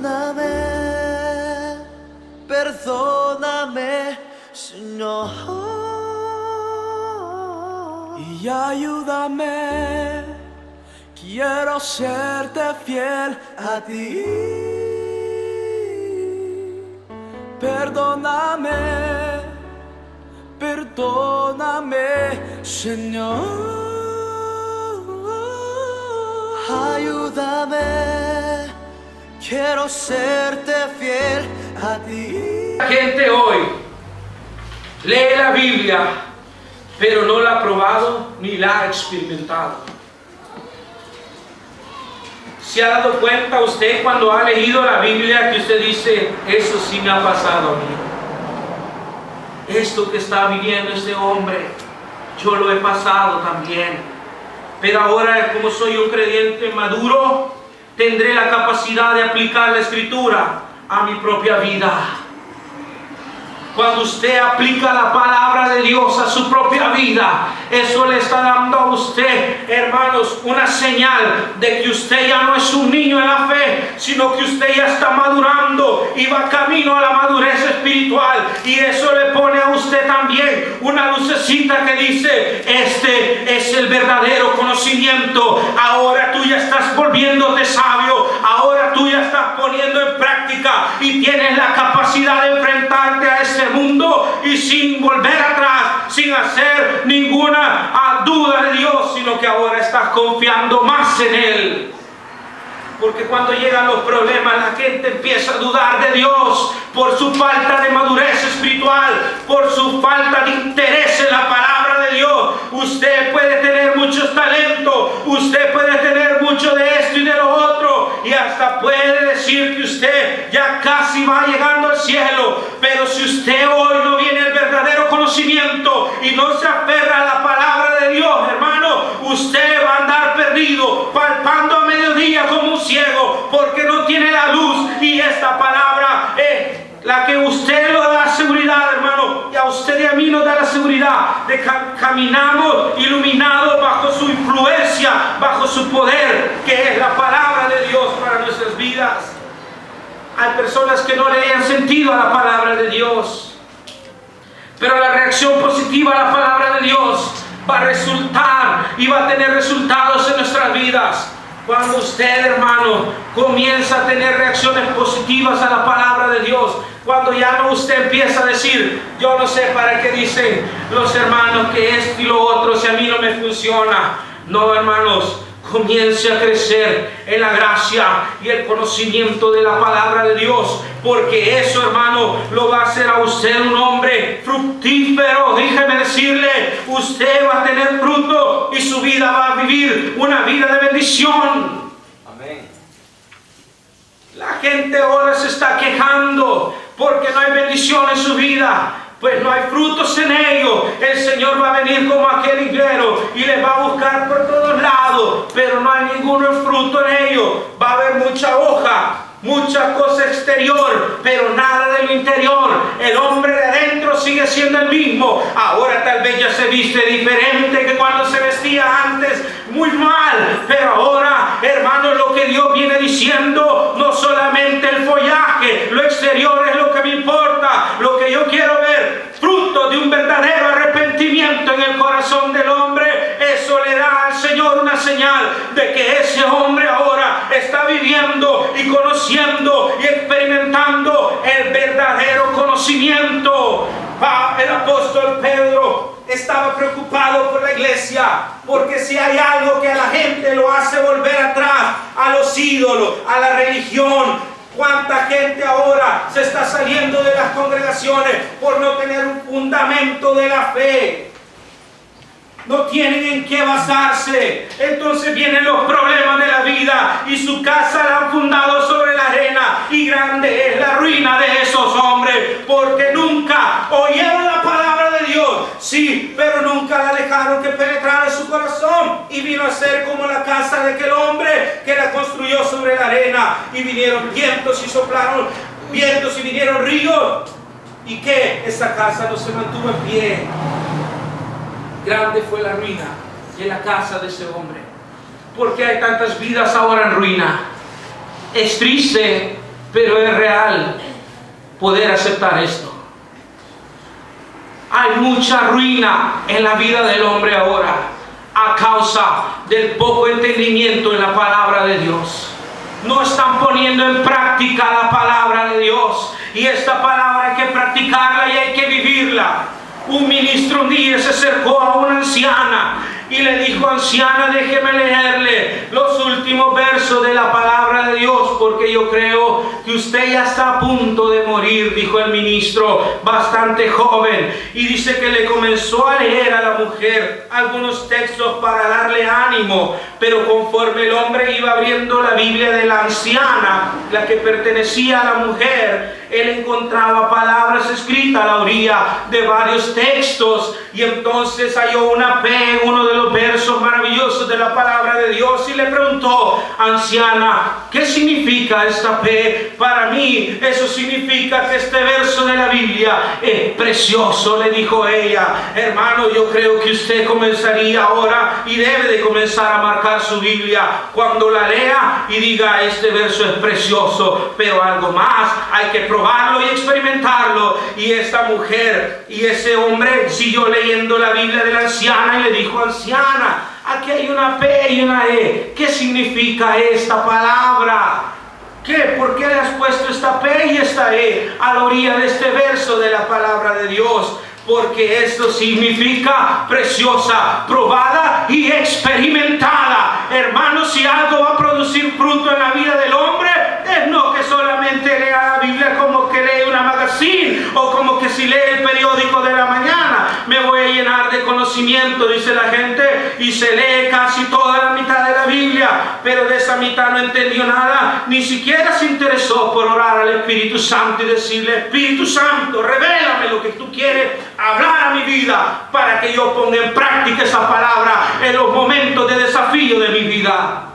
Perdóname, perdóname, Señor. Y ayúdame, quiero serte fiel a ti. Perdóname, perdóname, Señor. Ayúdame, quiero serte fiel a ti. La gente hoy lee la Biblia, pero no la ha probado ni la ha experimentado. ¿Se ha dado cuenta usted cuando ha leído la Biblia que usted dice, eso sí me ha pasado a mí? Esto que está viviendo este hombre, yo lo he pasado también. Pero ahora, como soy un creyente maduro, tendré la capacidad de aplicar la Escritura a mi propia vida. Cuando usted aplica la palabra de Dios a su propia vida, eso le está dando a usted, hermanos, una señal de que usted ya no es un niño en la fe, sino que usted ya está madurando y va camino a la madurez espiritual. Y eso le pone a usted también una lucecita que dice, este es el verdadero conocimiento. Ahora tú ya estás volviéndote sabio, ahora tú ya estás poniendo en práctica y tienes la capacidad de enfrentarte a este mundo y sin volver atrás, sin hacer ninguna duda de Dios, sino que ahora estás confiando más en Él. Porque cuando llegan los problemas, la gente empieza a dudar de Dios por su falta de madurez espiritual, por su falta de interés en la palabra de Dios. Usted puede tener muchos talentos, usted puede tener mucho de esto y de lo otro, y hasta puede decir que usted ya casi va llegando al cielo. Pero si usted hoy no viene el verdadero conocimiento y no se aferra a la palabra de Dios, hermano, usted va a andar perdido, palpando a mediodía como un ciego, porque no tiene la luz. Y esta palabra es la que usted lo da seguridad, hermano, y a usted y a mí nos da la seguridad de que caminamos iluminados bajo su influencia, bajo su poder, que es la palabra de Dios para nuestras vidas. Hay personas que no le hayan sentido a la palabra de Dios, pero la reacción positiva a la palabra de Dios va a resultar y va a tener resultados en nuestras vidas. Cuando usted, hermano, comienza a tener reacciones positivas a la palabra de Dios, cuando ya no usted empieza a decir, yo no sé para qué dicen los hermanos que esto y lo otro, si a mí no me funciona. No, hermanos, comience a crecer en la gracia y el conocimiento de la palabra de Dios, porque eso, hermano, lo va a hacer a usted un hombre fructífero. Déjeme decirle, usted va a tener fruto y su vida va a vivir una vida de bendición. Amén. La gente ahora se está quejando porque no hay bendición en su vida, pues no hay frutos en ellos. El Señor va a venir como aquel higuero y les va a buscar por todos lados, pero no hay ningún fruto en ellos. Va a haber mucha hoja, mucha cosa exterior, pero nada de lo interior. El hombre de adentro sigue siendo el mismo. Ahora tal vez ya se viste diferente que cuando se vestía antes, muy mal. Pero ahora, hermanos, lo que Dios viene diciendo, no solamente el follaje, lo exterior es lo que me importa. Lo que yo quiero ver, fruto de un verdadero arrepentimiento en el corazón del hombre. Eso le da al Señor una señal de que ese hombre ahora está viviendo y conociendo y experimentando el verdadero conocimiento. El apóstol Pedro estaba preocupado por la iglesia, porque si hay algo que a la gente lo hace volver atrás, a los ídolos, a la religión. ¿Cuánta gente ahora se está saliendo de las congregaciones por no tener un fundamento de la fe? No tienen en qué basarse. Entonces vienen los problemas de la vida y su casa la han fundado sobre la arena, y grande es la ruina de esos hombres, porque nunca oyeron la palabra de Dios, sí, pero nunca la dejaron que penetrara en su corazón, y vino a ser como la casa de aquel hombre que la construyó sobre la arena, y vinieron vientos y soplaron vientos y vinieron ríos, y que esa casa no se mantuvo en pie. Grande fue la ruina de la casa de ese hombre. ¿Por qué hay tantas vidas ahora en ruina? Es triste Pero es real poder aceptar esto. Hay mucha ruina en la vida del hombre ahora a causa del poco entendimiento en la palabra de Dios. No están poniendo en práctica la palabra de Dios. Y esta palabra hay que practicarla y hay que vivirla. Un ministro un día se acercó a una anciana y le dijo: anciana, déjeme leerle los últimos versos de la palabra de Dios, porque yo creo que usted ya está a punto de morir, dijo el ministro, bastante joven. Y dice que le comenzó a leer a la mujer algunos textos para darle ánimo, pero conforme el hombre iba abriendo la Biblia de la anciana, la que pertenecía a la mujer, él encontraba palabras escritas a la orilla de varios textos, y entonces halló una P en uno de los versos maravillosos de la palabra de Dios y le preguntó: anciana, ¿qué significa esta P? Para mí eso significa que este verso de la Biblia es precioso, le dijo ella. Hermano, yo creo que usted comenzaría ahora y debe de comenzar a marcar su Biblia cuando la lea y diga: este verso es precioso, pero algo más, hay que probarlo y experimentarlo. Y esta mujer y ese hombre siguió leyendo la Biblia de la anciana y le dijo: anciana, aquí hay una P y una E. ¿Qué significa esta palabra? ¿Qué? ¿Por qué le has puesto esta P y esta E a la orilla de este verso de la palabra de Dios? Porque esto significa preciosa, probada y experimentada. Hermanos, si algo va a producir fruto en la vida del hombre, es no que solamente lea la Biblia como que lee una magazine, o como que si lee el periódico de la mañana me voy a llenar de conocimiento, dice la gente, y se lee casi toda la mitad de la Biblia, pero de esa mitad no entendió nada, ni siquiera se interesó por orar al Espíritu Santo y decirle: Espíritu Santo, revélame lo que tú quieres hablar a mi vida para que yo ponga en práctica esa palabra en los momentos de desafío de mi vida.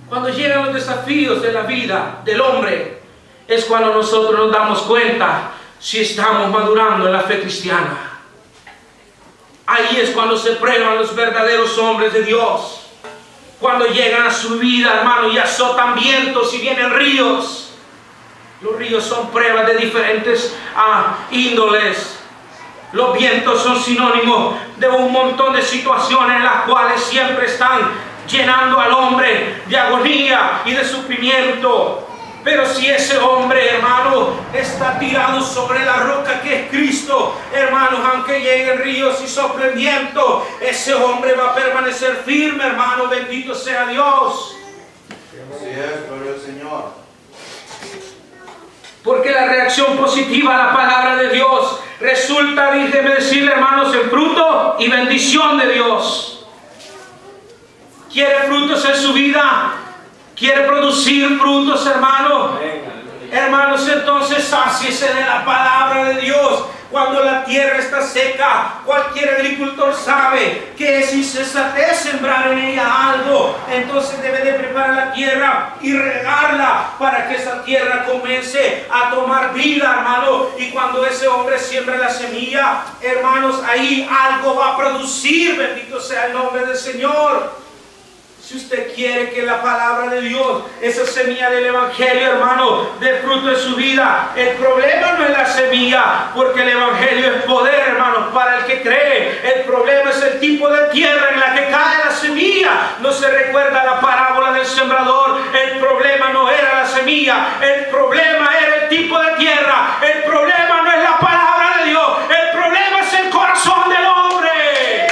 Cuando llegan los desafíos de la vida del hombre, es cuando nosotros nos damos cuenta si estamos madurando en la fe cristiana. Ahí es cuando se prueban los verdaderos hombres de Dios. Cuando llegan a su vida, hermano, y azotan vientos y vienen ríos. Los ríos son pruebas de diferentes índoles. Los vientos son sinónimos de un montón de situaciones en las cuales siempre están llenando al hombre de agonía y de sufrimiento. Pero si ese hombre, hermano, está tirado sobre la roca que es Cristo, hermanos, aunque lleguen ríos y sople el viento, ese hombre va a permanecer firme, hermano. Bendito sea Dios. Así es, gloria al Señor. Porque la reacción positiva a la palabra de Dios resulta, déjeme decirle, hermanos, en fruto y bendición de Dios. ¿Quiere frutos en su vida? ¿Quiere producir frutos, hermano? Hermanos, entonces sáciese de la palabra de Dios. Cuando la tierra está seca, cualquier agricultor sabe que es insensatez sembrar en ella algo. Entonces debe de preparar la tierra y regarla para que esa tierra comience a tomar vida, hermano. Y cuando ese hombre siembra la semilla, hermanos, ahí algo va a producir. Bendito sea el nombre del Señor. Si usted quiere que la palabra de Dios, esa semilla del Evangelio, hermano, dé fruto en su vida, el problema no es la semilla, porque el Evangelio es poder, hermanos, para el que cree. El problema es el tipo de tierra en la que cae la semilla. No se recuerda la parábola del sembrador. El problema no era la semilla, el problema era el tipo de tierra. El problema no es la palabra de Dios, el problema es el corazón del hombre.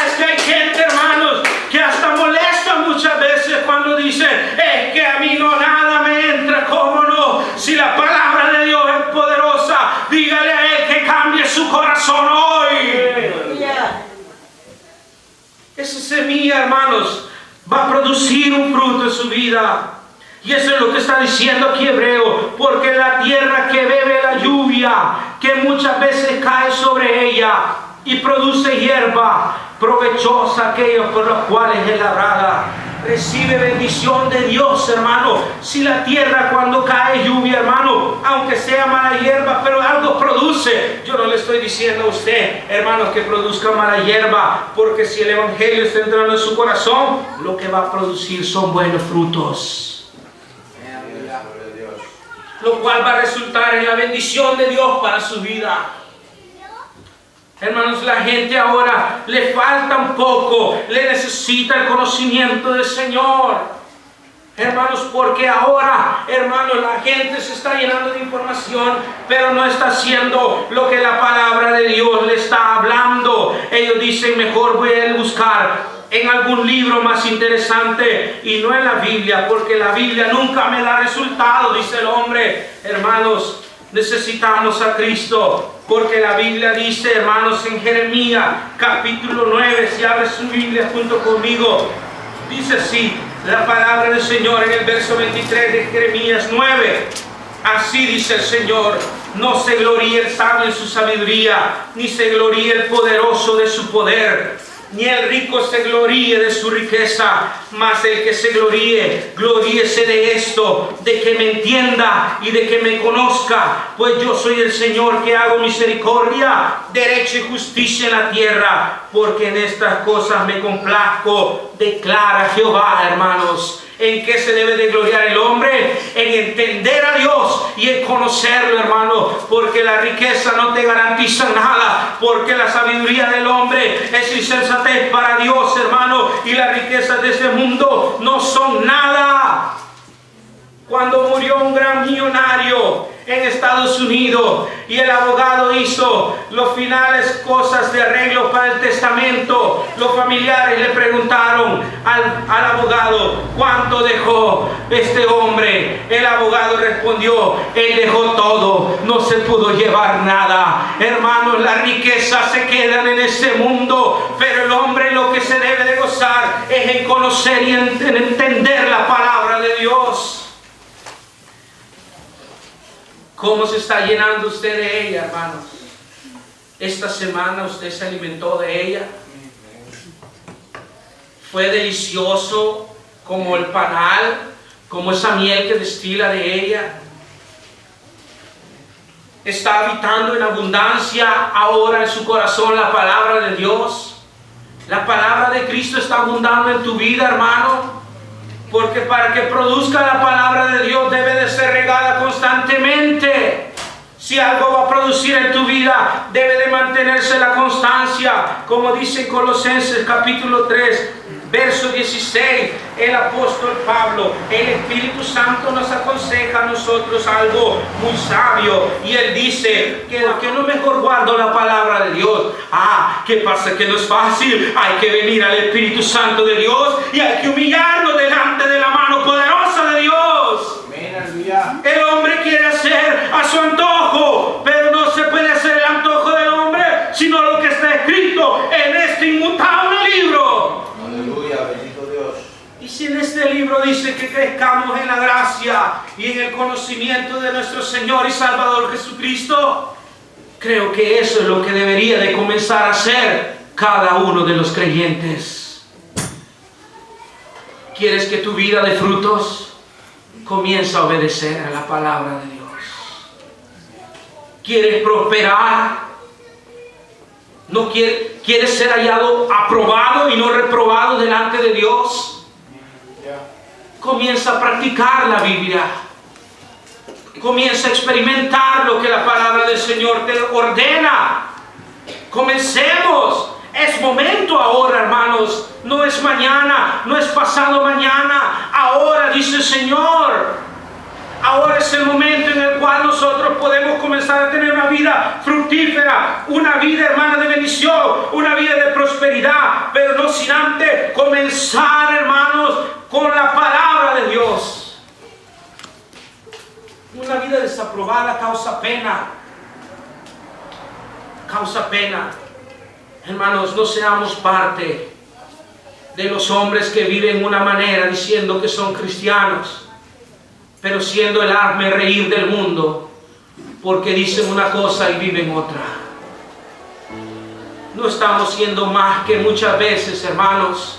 Es que hay gente, hermanos, que hasta molesta muchas veces cuando dicen: es que a mí no nada me entra. ¿Cómo no? Si la palabra de Dios es poderosa, dígale a él que cambie su corazón hoy. Esa semilla, hermanos, va a producir un fruto en su vida. Y eso es lo que está diciendo aquí Hebreo. Porque la tierra que bebe la lluvia, que muchas veces cae sobre ella, y produce hierba provechosa, aquellos por los cuales es labrada. recibe bendición de Dios, hermano. Si la tierra cuando cae lluvia, hermano, aunque sea mala hierba, pero algo produce. Yo no le estoy diciendo a usted, hermano, que produzca mala hierba, porque si el evangelio está entrando en su corazón, lo que va a producir son buenos frutos, lo cual va a resultar en la bendición de Dios para su vida. Hermanos, la gente ahora le falta un poco, le necesita el conocimiento del Señor. Hermanos, porque ahora, hermanos, la gente se está llenando de información, pero no está haciendo lo que la palabra de Dios le está hablando. Ellos dicen, mejor voy a buscar en algún libro más interesante y no en la Biblia, porque la Biblia nunca me da resultado, dice el hombre. Hermanos, necesitamos a Cristo, porque la Biblia dice, hermanos, en Jeremías capítulo 9, si abre su Biblia junto conmigo, dice así la palabra del Señor en el verso 23 de Jeremías 9. Así dice el Señor: no se gloríe el sabio en su sabiduría, ni se gloríe el poderoso de su poder, ni el rico se gloríe de su riqueza, mas el que se gloríe, gloríese de esto, de que me entienda y de que me conozca, pues yo soy el Señor que hago misericordia, derecho y justicia en la tierra, porque en estas cosas me complazco, declara Jehová. Hermanos, ¿en qué se debe de gloriar el hombre? En entender a Dios y en conocerlo, hermano, porque la riqueza no te garantiza nada, porque la sabiduría del hombre es insensatez para Dios, hermano, y las riquezas de este mundo no son nada. Cuando murió un gran millonario en Estados Unidos y el abogado hizo los finales cosas de arreglo para el testamento, los familiares le preguntaron al abogado, ¿cuánto dejó este hombre? El abogado respondió, él dejó todo, no se pudo llevar nada. Hermanos, las riquezas se quedan en este mundo, pero el hombre lo que se debe de gozar es en conocer y en entender la palabra de Dios. ¿Cómo se está llenando usted de ella, hermanos? Esta semana usted se alimentó de ella. Fue delicioso como el panal, como esa miel que destila de ella. Está habitando en abundancia ahora en su corazón la palabra de Dios. La palabra de Cristo está abundando en tu vida, hermano. Porque para que produzca la palabra de Dios debe de ser regada constantemente. Si algo va a producir en tu vida, debe de mantenerse la constancia. Como dice en Colosenses capítulo 3, verso 16, el apóstol Pablo, el Espíritu Santo nos aconseja a nosotros algo muy sabio. Y él dice, ¿por qué no mejor guardo la palabra de Dios? ¿Qué pasa? Que no es fácil. Hay que venir al Espíritu Santo de Dios y hay que humillarnos delante de la mano poderosa de Dios. El hombre quiere hacer a su antojo, pero no se puede hacer el antojo del hombre, sino lo que está escrito en este inmutable libro. Aleluya, bendito Dios. Y si en este libro dice que crezcamos en la gracia y en el conocimiento de nuestro Señor y Salvador Jesucristo, creo que eso es lo que debería de comenzar a hacer cada uno de los creyentes. ¿Quieres que tu vida dé frutos? Comienza a obedecer a la palabra de Dios. ¿Quieres prosperar? ¿No quieres ser hallado aprobado y no reprobado delante de Dios? Comienza a practicar la Biblia. Comienza a experimentar lo que la palabra del Señor te ordena. Comencemos. Es momento ahora, hermanos. No es mañana, no es pasado mañana. Ahora, dice el Señor. Ahora es el momento en el cual nosotros podemos comenzar a tener una vida fructífera, una vida, hermana, de bendición, una vida de prosperidad, pero no sin antes comenzar, hermanos, con la palabra de Dios. Una vida desaprobada causa pena. Causa pena. Hermanos, no seamos parte de los hombres que viven de una manera diciendo que son cristianos, pero siendo el hazme reír del mundo, porque dicen una cosa y viven otra. No estamos siendo más que muchas veces, hermanos,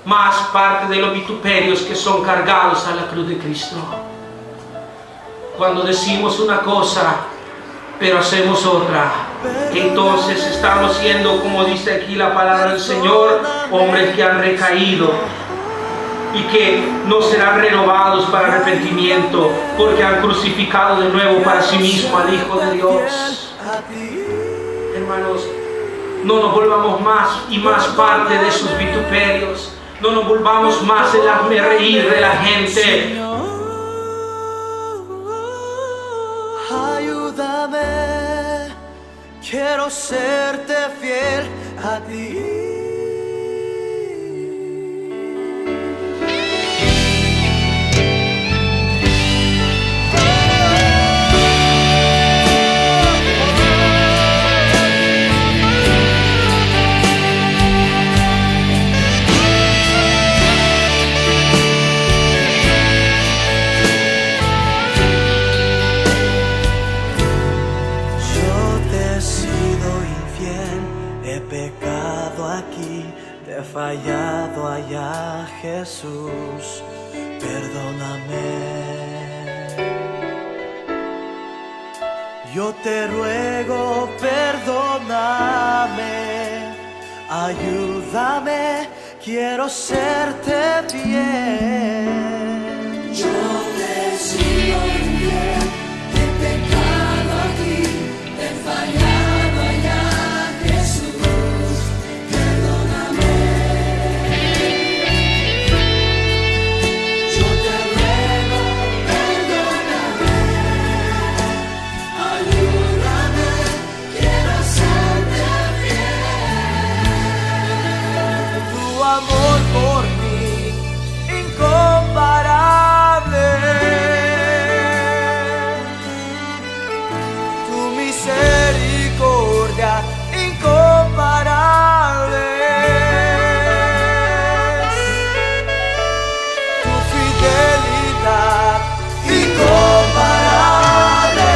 más parte de los vituperios que son cargados a la cruz de Cristo. Cuando decimos una cosa, pero hacemos otra, entonces estamos siendo, como dice aquí la palabra del Señor, hombres que han recaído y que no serán renovados para arrepentimiento, porque han crucificado de nuevo para sí mismo al Hijo de Dios. Hermanos, no nos volvamos más y más parte de sus vituperios. No nos volvamos más el hazme reír de la gente. Ayúdame, quiero serte fiel a ti. He pecado aquí, te he fallado allá, Jesús, perdóname. Yo te ruego, perdóname, ayúdame, quiero serte fiel. Yo te he sido infiel, he pecado aquí, te he fallado allá. Amor por mí, incomparable. Tu misericordia, incomparable. Tu fidelidad, incomparable.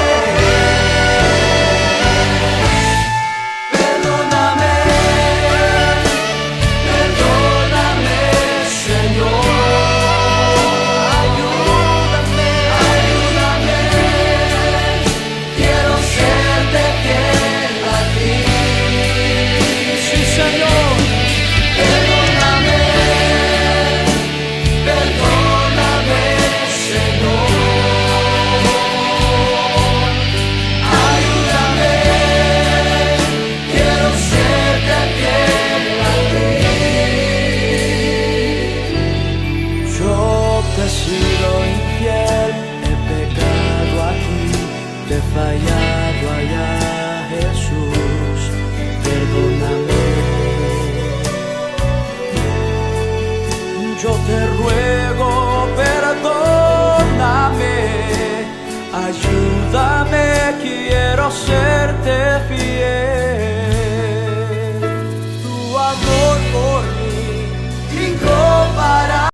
Perdóname. He sido infiel, he pecado aquí, te he fallado allá, Jesús, perdóname. Yo te ruego, perdóname, ayúdame.